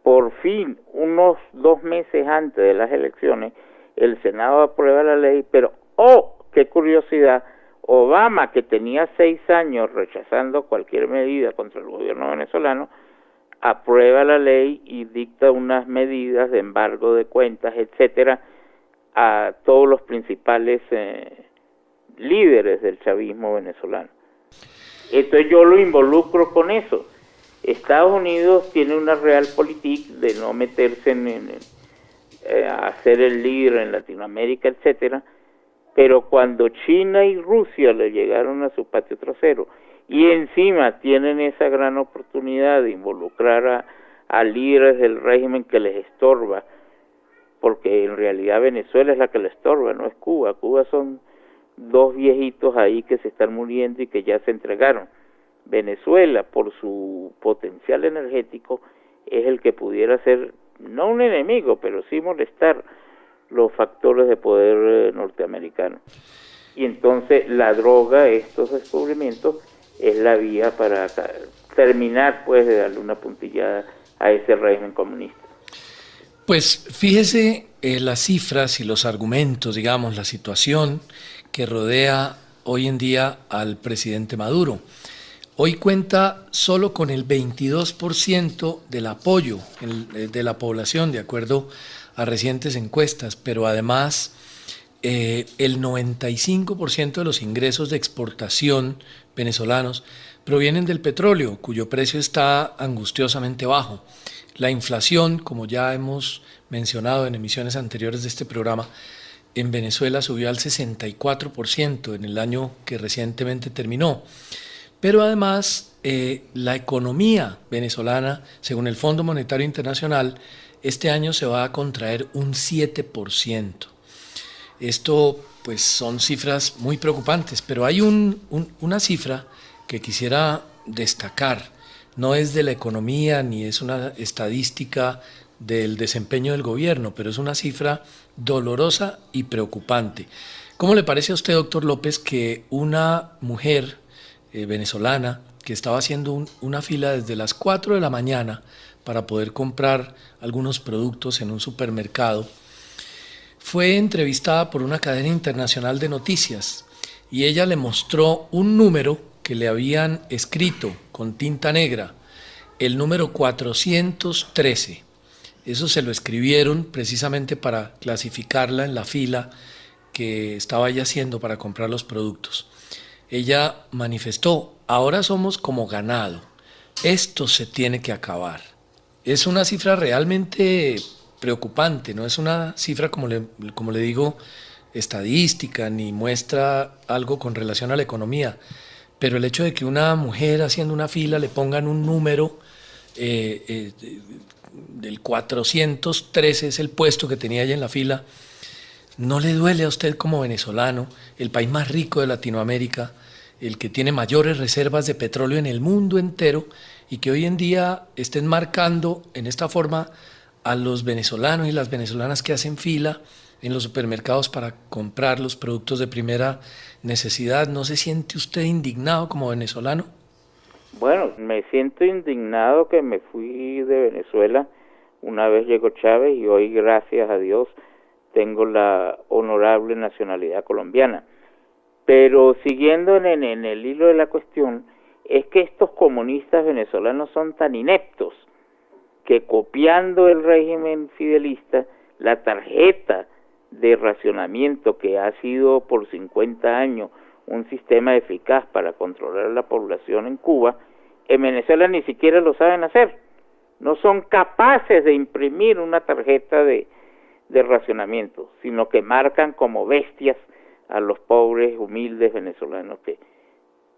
Por fin, unos 2 meses antes de las elecciones, el Senado aprueba la ley, pero qué curiosidad, Obama, que tenía 6 años rechazando cualquier medida contra el gobierno venezolano, aprueba la ley y dicta unas medidas de embargo de cuentas, etcétera, a todos los principales líderes del chavismo venezolano. Entonces yo lo involucro con eso. Estados Unidos tiene una realpolitik de no meterse a ser el líder en Latinoamérica, etcétera, pero cuando China y Rusia le llegaron a su patio trasero y encima tienen esa gran oportunidad de involucrar a líderes del régimen que les estorba, porque en realidad Venezuela es la que le estorba, no es Cuba. Cuba son 2 viejitos ahí que se están muriendo y que ya se entregaron. Venezuela, por su potencial energético, es el que pudiera ser, no un enemigo, pero sí molestar los factores de poder norteamericanos. Y entonces la droga, estos descubrimientos, es la vía para terminar pues de darle una puntillada a ese régimen comunista. Pues fíjese las cifras y los argumentos, digamos, la situación que rodea hoy en día al presidente Maduro. Hoy cuenta solo con el 22% del apoyo de la población, de acuerdo a recientes encuestas, pero además el 95% de los ingresos de exportación venezolanos provienen del petróleo, cuyo precio está angustiosamente bajo. La inflación, como ya hemos mencionado en emisiones anteriores de este programa, en Venezuela subió al 64% en el año que recientemente terminó. Pero además, la economía venezolana, según el Fondo Monetario Internacional, este año se va a contraer un 7%. Esto, pues, son cifras muy preocupantes, pero hay una cifra que quisiera destacar. No es de la economía ni es una estadística del desempeño del gobierno, pero es una cifra dolorosa y preocupante. ¿Cómo le parece a usted, doctor López, que una mujer venezolana que estaba haciendo una fila desde las 4 de la mañana para poder comprar algunos productos en un supermercado, fue entrevistada por una cadena internacional de noticias y ella le mostró un número que le habían escrito con tinta negra el número 413. Eso se lo escribieron precisamente para clasificarla en la fila que estaba ella haciendo para comprar los productos. Ella manifestó: ahora somos como ganado, esto se tiene que acabar. Es una cifra realmente preocupante, no es una cifra, como le digo, estadística, ni muestra algo con relación a la economía, pero el hecho de que una mujer haciendo una fila le pongan un número del 413, es el puesto que tenía ella en la fila, ¿no le duele a usted como venezolano, el país más rico de Latinoamérica, el que tiene mayores reservas de petróleo en el mundo entero, y que hoy en día estén marcando en esta forma a los venezolanos y las venezolanas que hacen fila en los supermercados para comprar los productos de primera necesidad? ¿No se siente usted indignado como venezolano? Bueno, me siento indignado que me fui de Venezuela una vez llegó Chávez, y hoy, gracias a Dios, tengo la honorable nacionalidad colombiana. Pero siguiendo en el hilo de la cuestión, es que estos comunistas venezolanos son tan ineptos que, copiando el régimen fidelista, la tarjeta de racionamiento que ha sido por 50 años un sistema eficaz para controlar la población en Cuba, en Venezuela ni siquiera lo saben hacer. No son capaces de imprimir una tarjeta de racionamiento, sino que marcan como bestias a los pobres, humildes venezolanos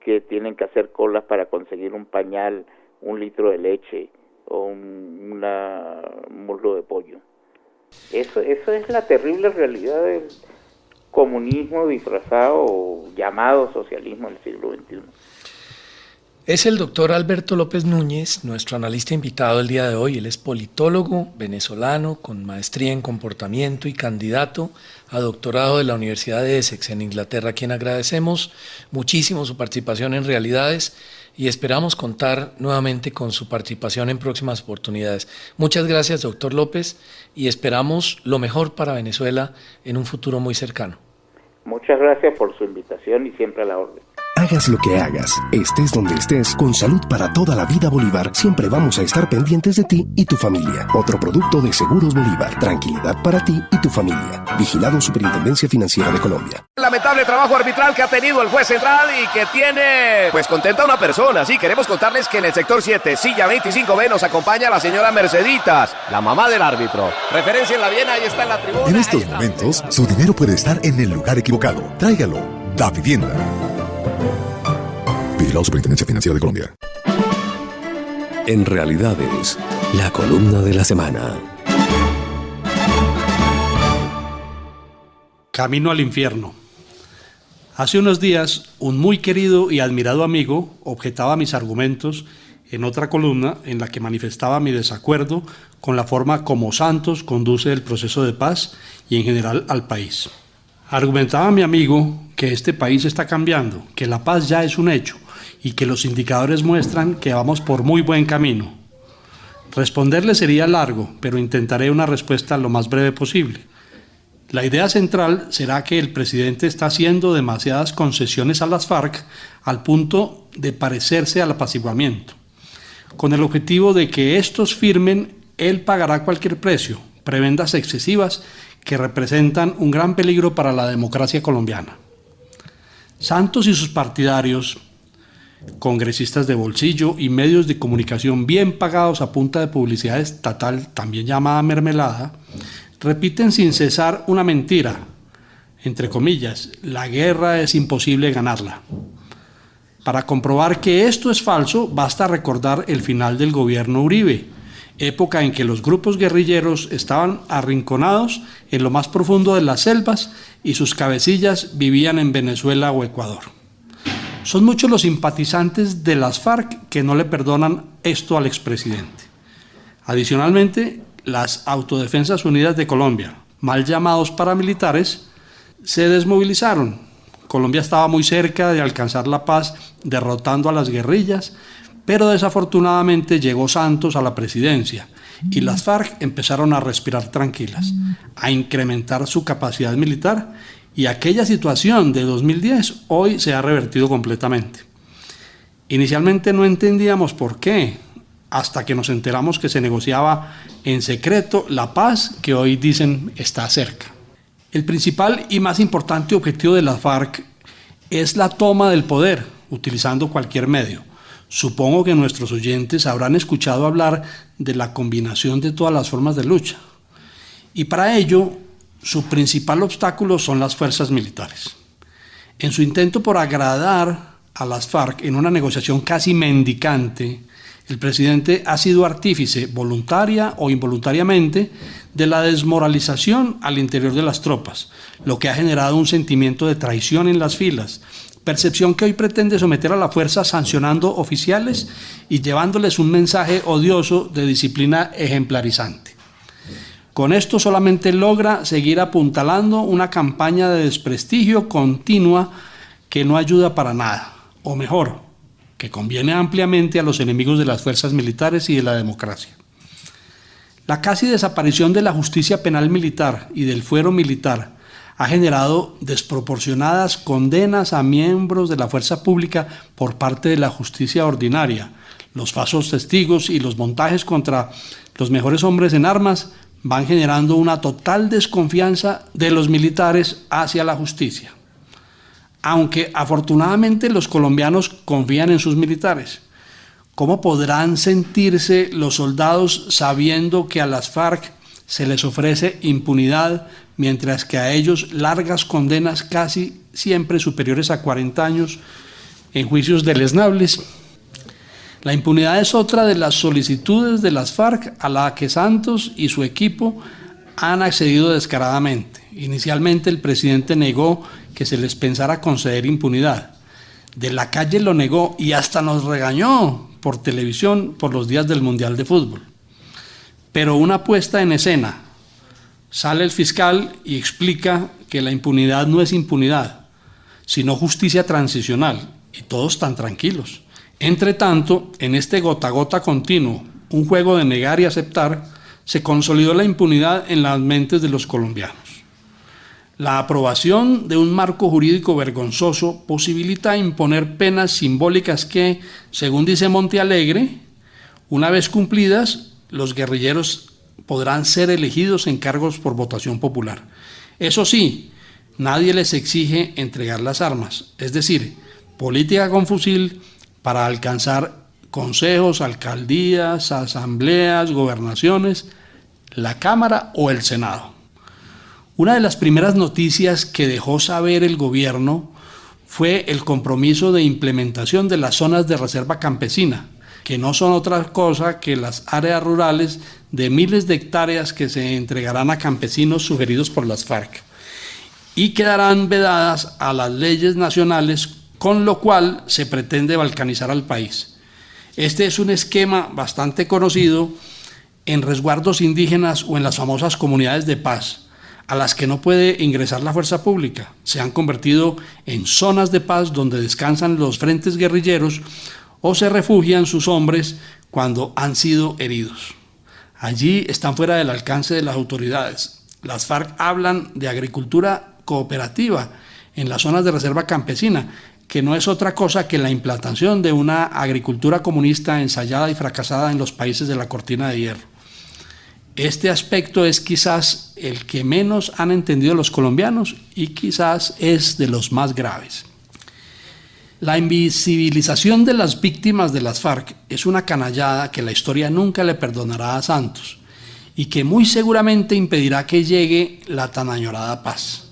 que tienen que hacer colas para conseguir un pañal, un litro de leche o un muslo de pollo. Eso es la terrible realidad del comunismo disfrazado o llamado socialismo del siglo XXI. Es el doctor Alberto López Núñez, nuestro analista invitado el día de hoy. Él es politólogo venezolano con maestría en comportamiento y candidato a doctorado de la Universidad de Essex en Inglaterra, a quien agradecemos muchísimo su participación en Realidades y esperamos contar nuevamente con su participación en próximas oportunidades. Muchas gracias, doctor López, y esperamos lo mejor para Venezuela en un futuro muy cercano. Muchas gracias por su invitación y siempre a la orden. Hagas lo que hagas, estés donde estés, con Salud para toda la vida Bolívar, siempre vamos a estar pendientes de ti y tu familia. Otro producto de Seguros Bolívar, tranquilidad para ti y tu familia. Vigilado Superintendencia Financiera de Colombia. Lamentable trabajo arbitral que ha tenido el juez central y que tiene, pues, contenta a una persona. Sí, queremos contarles que en el sector 7, silla 25B, nos acompaña la señora Merceditas, la mamá del árbitro. Referencia en la bien, ahí está en la tribuna. En estos momentos, su dinero puede estar en el lugar equivocado. Tráigalo. Da Vivienda. Vigilado Superintendencia Financiera de Colombia. En Realidades, la columna de la semana. Camino al infierno. Hace unos días, un muy querido y admirado amigo objetaba mis argumentos en otra columna en la que manifestaba mi desacuerdo con la forma como Santos conduce el proceso de paz y en general al país. Argumentaba mi amigo que este país está cambiando, que la paz ya es un hecho y que los indicadores muestran que vamos por muy buen camino. Responderle sería largo, pero intentaré una respuesta lo más breve posible. La idea central será que el presidente está haciendo demasiadas concesiones a las FARC al punto de parecerse al apaciguamiento. Con el objetivo de que estos firmen, él pagará cualquier precio, prebendas excesivas que representan un gran peligro para la democracia colombiana. Santos y sus partidarios, congresistas de bolsillo y medios de comunicación bien pagados a punta de publicidad estatal, también llamada mermelada, repiten sin cesar una mentira, entre comillas: la guerra es imposible ganarla. Para comprobar que esto es falso, basta recordar el final del gobierno Uribe, época en que los grupos guerrilleros estaban arrinconados en lo más profundo de las selvas y sus cabecillas vivían en Venezuela o Ecuador. Son muchos los simpatizantes de las FARC que no le perdonan esto al expresidente. Adicionalmente, las Autodefensas Unidas de Colombia, mal llamados paramilitares, se desmovilizaron. Colombia estaba muy cerca de alcanzar la paz derrotando a las guerrillas, pero desafortunadamente llegó Santos a la presidencia y las FARC empezaron a respirar tranquilas, a incrementar su capacidad militar, y aquella situación de 2010 hoy se ha revertido completamente. Inicialmente no entendíamos por qué. hasta que nos enteramos que se negociaba en secreto la paz que hoy dicen está cerca. El principal y más importante objetivo de las FARC es la toma del poder, utilizando cualquier medio. Supongo que nuestros oyentes habrán escuchado hablar de la combinación de todas las formas de lucha. Y para ello, su principal obstáculo son las fuerzas militares. En su intento por agradar a las FARC en una negociación casi mendicante, el presidente ha sido artífice, voluntaria o involuntariamente, de la desmoralización al interior de las tropas, lo que ha generado un sentimiento de traición en las filas, percepción que hoy pretende someter a la fuerza sancionando oficiales y llevándoles un mensaje odioso de disciplina ejemplarizante. Con esto solamente logra seguir apuntalando una campaña de desprestigio continua que no ayuda para nada, o mejor, que conviene ampliamente a los enemigos de las fuerzas militares y de la democracia. La casi desaparición de la justicia penal militar y del fuero militar ha generado desproporcionadas condenas a miembros de la fuerza pública por parte de la justicia ordinaria. Los falsos testigos y los montajes contra los mejores hombres en armas van generando una total desconfianza de los militares hacia la justicia. Aunque afortunadamente los colombianos confían en sus militares, ¿cómo podrán sentirse los soldados sabiendo que a las FARC se les ofrece impunidad, mientras que a ellos largas condenas casi siempre superiores a 40 años en juicios deleznables? La impunidad es otra de las solicitudes de las FARC a la que Santos y su equipo han accedido descaradamente. Inicialmente el presidente negó que se les pensara conceder impunidad. De la Calle lo negó y hasta nos regañó por televisión por los días del Mundial de Fútbol. Pero una puesta en escena. Sale el fiscal y explica que la impunidad no es impunidad, sino justicia transicional, y todos tan tranquilos. Entre tanto, en este gota a gota continuo, un juego de negar y aceptar, se consolidó la impunidad en las mentes de los colombianos. La aprobación de un marco jurídico vergonzoso posibilita imponer penas simbólicas que, según dice Montealegre, una vez cumplidas, los guerrilleros podrán ser elegidos en cargos por votación popular. Eso sí, nadie les exige entregar las armas, es decir, política con fusil para alcanzar consejos, alcaldías, asambleas, gobernaciones, la Cámara o el Senado. Una de las primeras noticias que dejó saber el gobierno fue el compromiso de implementación de las zonas de reserva campesina, que no son otra cosa que las áreas rurales de miles de hectáreas que se entregarán a campesinos sugeridos por las FARC y quedarán vedadas a las leyes nacionales, con lo cual se pretende balcanizar al país. Este es un esquema bastante conocido en resguardos indígenas o en las famosas comunidades de paz, a las que no puede ingresar la fuerza pública. Se han convertido en zonas de paz donde descansan los frentes guerrilleros o se refugian sus hombres cuando han sido heridos. Allí están fuera del alcance de las autoridades. Las FARC hablan de agricultura cooperativa en las zonas de reserva campesina, que no es otra cosa que la implantación de una agricultura comunista ensayada y fracasada en los países de la cortina de hierro. Este aspecto es quizás el que menos han entendido los colombianos y quizás es de los más graves. La invisibilización de las víctimas de las FARC es una canallada que la historia nunca le perdonará a Santos y que muy seguramente impedirá que llegue la tan añorada paz.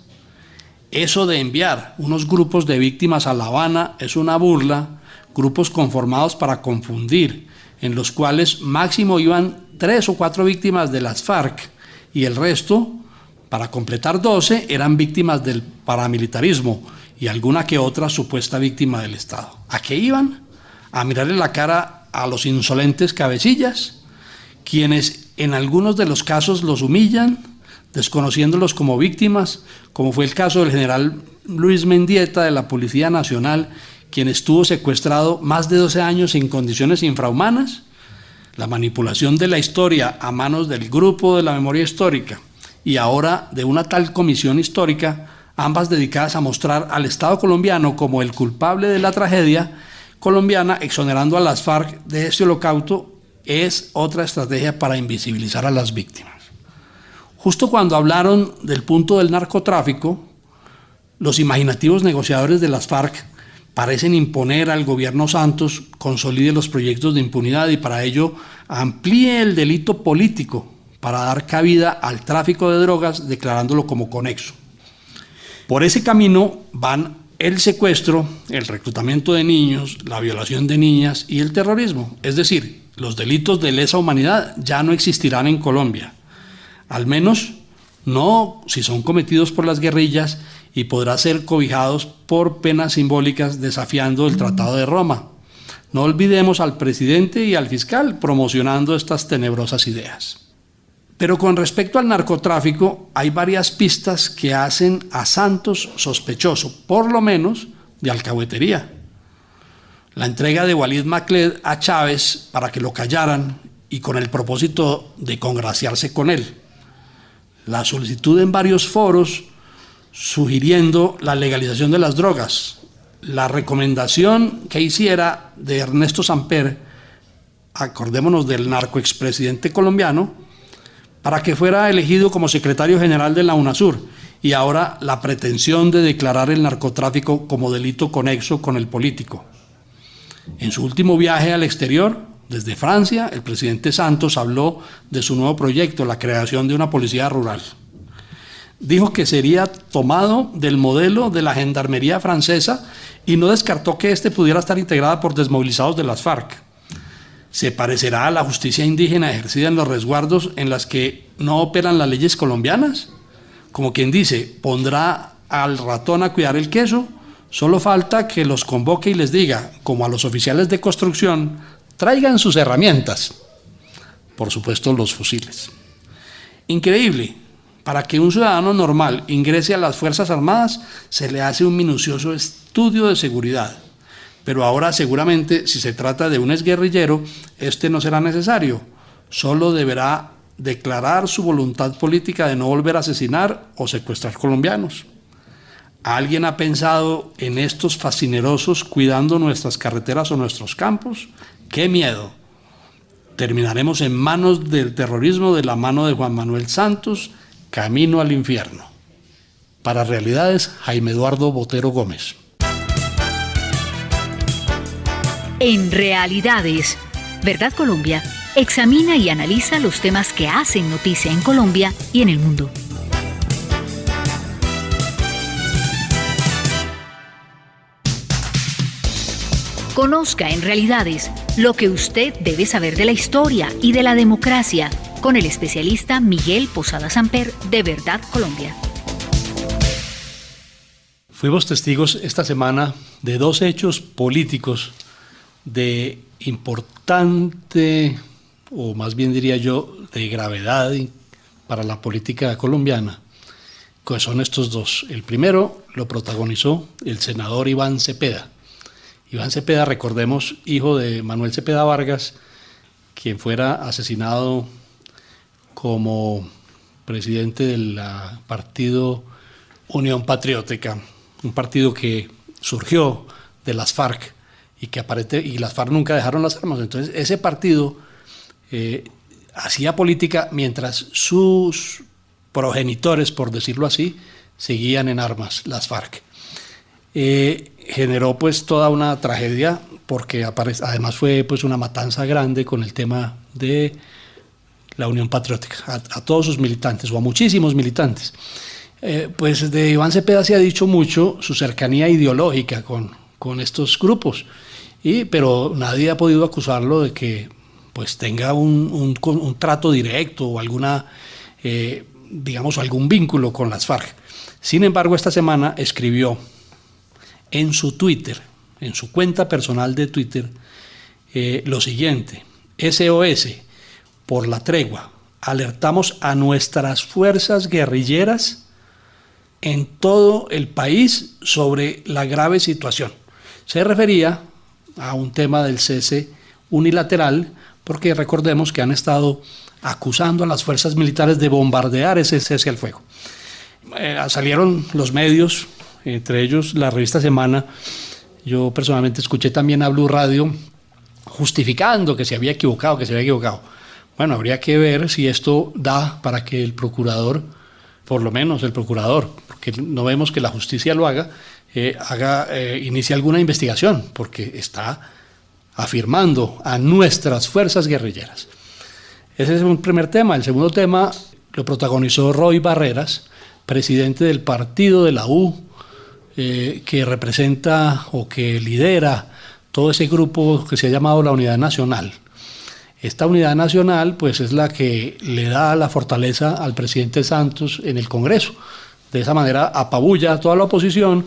Eso de enviar unos grupos de víctimas a La Habana es una burla, grupos conformados para confundir, en los cuales máximo iban 3 o 4 víctimas de las FARC y el resto, para completar 12, eran víctimas del paramilitarismo y alguna que otra supuesta víctima del Estado. ¿A qué iban? A mirarle la cara a los insolentes cabecillas, quienes en algunos de los casos los humillan, desconociéndolos como víctimas, como fue el caso del general Luis Mendieta de la Policía Nacional, quien estuvo secuestrado más de 12 años en condiciones infrahumanas. La manipulación de la historia a manos del Grupo de la Memoria Histórica y ahora de una tal comisión histórica, ambas dedicadas a mostrar al Estado colombiano como el culpable de la tragedia colombiana, exonerando a las FARC de este holocausto es otra estrategia para invisibilizar a las víctimas. Justo cuando hablaron del punto del narcotráfico, los imaginativos negociadores de las FARC parecen imponer al gobierno Santos consolide los proyectos de impunidad y para ello amplíe el delito político para dar cabida al tráfico de drogas, declarándolo como conexo. Por ese camino van el secuestro, el reclutamiento de niños, la violación de niñas y el terrorismo. Es decir, los delitos de lesa humanidad ya no existirán en Colombia, al menos no si son cometidos por las guerrillas, y podrá ser cobijados por penas simbólicas desafiando el Tratado de Roma. No olvidemos al presidente y al fiscal promocionando estas tenebrosas ideas. Pero con respecto al narcotráfico, hay varias pistas que hacen a Santos sospechoso, por lo menos, de alcahuetería. La entrega de Walid Macled a Chávez para que lo callaran y con el propósito de congraciarse con él. La solicitud en varios foros sugiriendo la legalización de las drogas. La recomendación que hiciera de Ernesto Samper, acordémonos del narcoexpresidente colombiano, para que fuera elegido como secretario general de la UNASUR, y ahora la pretensión de declarar el narcotráfico como delito conexo con el político. En su último viaje al exterior, desde Francia, el presidente Santos habló de su nuevo proyecto, la creación de una policía rural. Dijo que sería tomado del modelo de la gendarmería francesa y no descartó que éste pudiera estar integrada por desmovilizados de las FARC. Se parecerá a la justicia indígena ejercida en los resguardos en las que no operan las leyes colombianas. Como quien dice, pondrá al ratón a cuidar el queso, solo falta que los convoque y les diga, como a los oficiales de construcción, traigan sus herramientas. Por supuesto, los fusiles. Increíble. Para que un ciudadano normal ingrese a las Fuerzas Armadas se le hace un minucioso estudio de seguridad. Pero ahora seguramente si se trata de un exguerrillero, este no será necesario. Solo deberá declarar su voluntad política de no volver a asesinar o secuestrar colombianos. ¿Alguien ha pensado en estos fascinerosos cuidando nuestras carreteras o nuestros campos? ¡Qué miedo! Terminaremos en manos del terrorismo de la mano de Juan Manuel Santos, camino al infierno. Para Realidades, Jaime Eduardo Botero Gómez. En Realidades, Verdad Colombia examina y analiza los temas que hacen noticia en Colombia y en el mundo. Conozca en Realidades lo que usted debe saber de la historia y de la democracia con el especialista Miguel Posada Samper de Verdad Colombia. Fuimos testigos esta semana de dos hechos políticos de importante, o más bien diría yo, de gravedad para la política colombiana, que son estos dos. El primero lo protagonizó el senador Iván Cepeda. Iván Cepeda, recordemos, hijo de Manuel Cepeda Vargas, quien fuera asesinado como presidente del partido Unión Patriótica, un partido que surgió de las FARC y las FARC nunca dejaron las armas. Entonces ese partido hacía política mientras sus progenitores, por decirlo así, seguían en armas, las FARC. Generó pues toda una tragedia porque además fue pues una matanza grande con el tema de la Unión Patriótica, a todos sus militantes o a muchísimos militantes. Pues de Iván Cepeda se ha dicho mucho su cercanía ideológica con estos grupos, pero nadie ha podido acusarlo de que pues tenga un trato directo o alguna, algún vínculo con las FARC. Sin embargo, esta semana escribió en su Twitter, en su cuenta personal de Twitter, lo siguiente: SOS, por la tregua, alertamos a nuestras fuerzas guerrilleras en todo el país sobre la grave situación. Se refería a un tema del cese unilateral, porque recordemos que han estado acusando a las fuerzas militares de bombardear ese cese al fuego. Salieron los medios, entre ellos la revista Semana. Yo personalmente escuché también a Blue Radio justificando que se había equivocado, Bueno, habría que ver si esto da para que el procurador, por lo menos el procurador, porque no vemos que la justicia lo haga, inicie alguna investigación, porque está afirmando a nuestras fuerzas guerrilleras. Ese es un primer tema. El segundo tema lo protagonizó Roy Barreras, presidente del partido de la U, que representa o que lidera todo ese grupo que se ha llamado la Unidad Nacional. Esta Unidad Nacional pues es la que le da la fortaleza al presidente Santos en el Congreso. De esa manera apabulla a toda la oposición.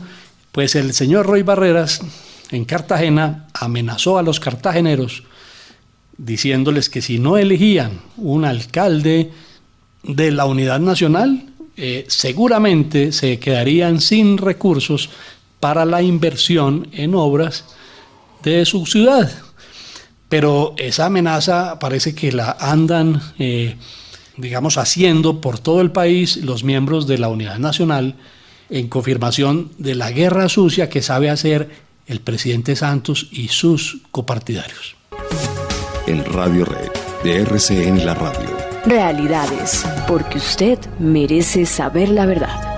Pues el señor Roy Barreras en Cartagena amenazó a los cartageneros diciéndoles que si no elegían un alcalde de la Unidad Nacional, seguramente se quedarían sin recursos para la inversión en obras de su ciudad. Pero esa amenaza parece que la andan, haciendo por todo el país los miembros de la Unidad Nacional en confirmación de la guerra sucia que sabe hacer el presidente Santos y sus copartidarios. En Radio Red de RCN La Radio. Realidades, porque usted merece saber la verdad.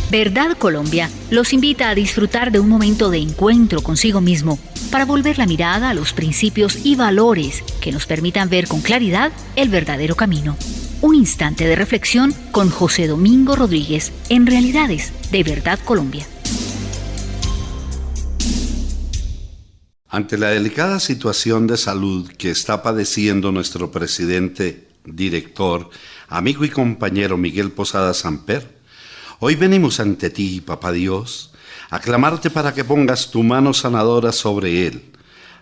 Verdad Colombia los invita a disfrutar de un momento de encuentro consigo mismo para volver la mirada a los principios y valores que nos permitan ver con claridad el verdadero camino. Un instante de reflexión con José Domingo Rodríguez en Realidades de Verdad Colombia. Ante la delicada situación de salud que está padeciendo nuestro presidente, director, amigo y compañero Miguel Posada Samper, hoy venimos ante ti, Papá Dios, a clamarte para que pongas tu mano sanadora sobre él,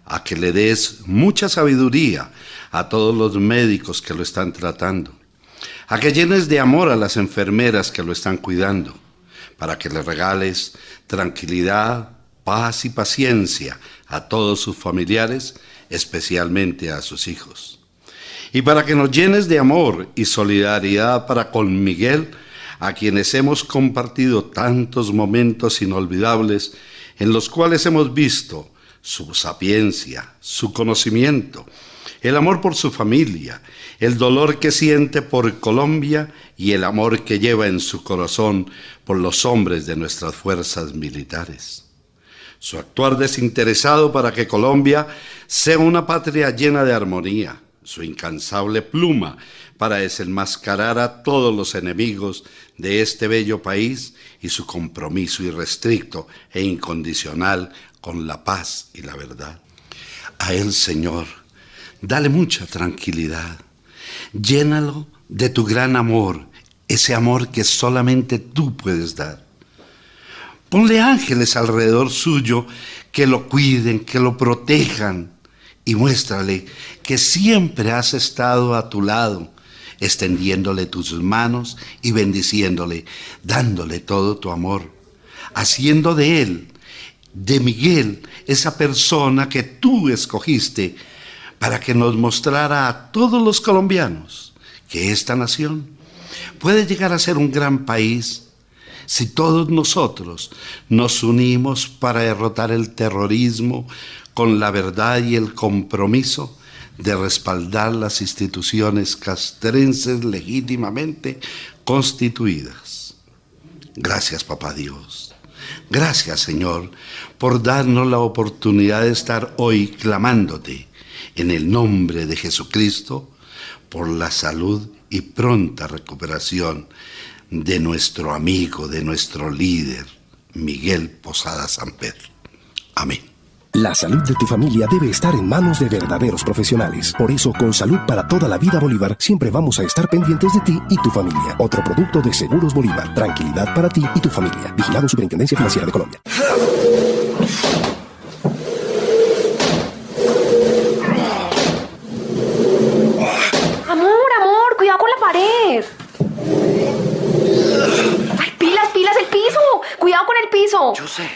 a que le des mucha sabiduría a todos los médicos que lo están tratando, a que llenes de amor a las enfermeras que lo están cuidando, para que le regales tranquilidad, paz y paciencia a todos sus familiares, especialmente a sus hijos. Y para que nos llenes de amor y solidaridad para con Miguel, a quienes hemos compartido tantos momentos inolvidables en los cuales hemos visto su sapiencia, su conocimiento, el amor por su familia, el dolor que siente por Colombia y el amor que lleva en su corazón por los hombres de nuestras fuerzas militares. Su actuar desinteresado para que Colombia sea una patria llena de armonía, su incansable pluma para desenmascarar a todos los enemigos de este bello país y su compromiso irrestricto e incondicional con la paz y la verdad. A él, Señor, dale mucha tranquilidad, llénalo de tu gran amor, ese amor que solamente tú puedes dar. Ponle ángeles alrededor suyo que lo cuiden, que lo protejan y muéstrale que siempre has estado a tu lado, extendiéndole tus manos y bendiciéndole, dándole todo tu amor, haciendo de él, de Miguel, esa persona que tú escogiste para que nos mostrara a todos los colombianos que esta nación puede llegar a ser un gran país si todos nosotros nos unimos para derrotar el terrorismo con la verdad y el compromiso de respaldar las instituciones castrenses legítimamente constituidas. Gracias, Papá Dios. Gracias, Señor, por darnos la oportunidad de estar hoy clamándote en el nombre de Jesucristo por la salud y pronta recuperación de nuestro amigo, de nuestro líder, Miguel Posada Samper. Amén. La salud de tu familia debe estar en manos de verdaderos profesionales. Por eso, con Salud para toda la vida Bolívar, siempre vamos a estar pendientes de ti y tu familia. Otro producto de Seguros Bolívar. Tranquilidad para ti y tu familia. Vigilado Superintendencia Financiera de Colombia. Amor, cuidado con la pared. ¡Ay, pilas, el piso! ¡Cuidado con el piso! Yo sé.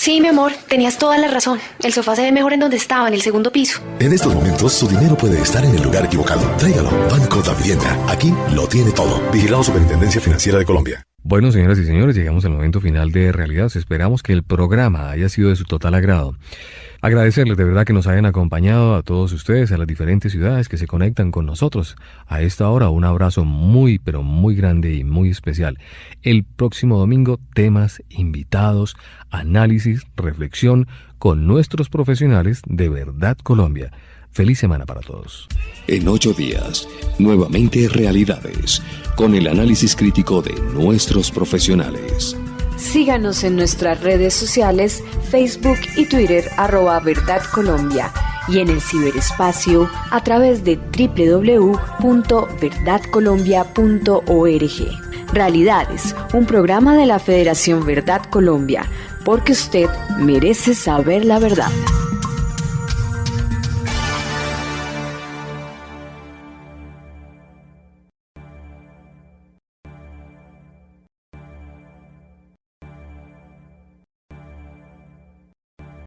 Sí, mi amor, tenías toda la razón. El sofá se ve mejor en donde estaba, en el segundo piso. En estos momentos, su dinero puede estar en el lugar equivocado. Tráigalo. Banco Davivienda. Aquí lo tiene todo. Vigilado Superintendencia Financiera de Colombia. Bueno, señoras y señores, llegamos al momento final de Realidades. Esperamos que el programa haya sido de su total agrado. Agradecerles de verdad que nos hayan acompañado a todos ustedes, a las diferentes ciudades que se conectan con nosotros. A esta hora, un abrazo muy, pero muy grande y muy especial. El próximo domingo, temas, invitados, análisis, reflexión con nuestros profesionales de Verdad Colombia. Feliz semana para todos. En 8 días, nuevamente Realidades, con el análisis crítico de nuestros profesionales. Síganos en nuestras redes sociales, Facebook y Twitter, @Verdad Colombia, y en el ciberespacio a través de www.verdadcolombia.org. Realidades, un programa de la Federación Verdad Colombia, porque usted merece saber la verdad.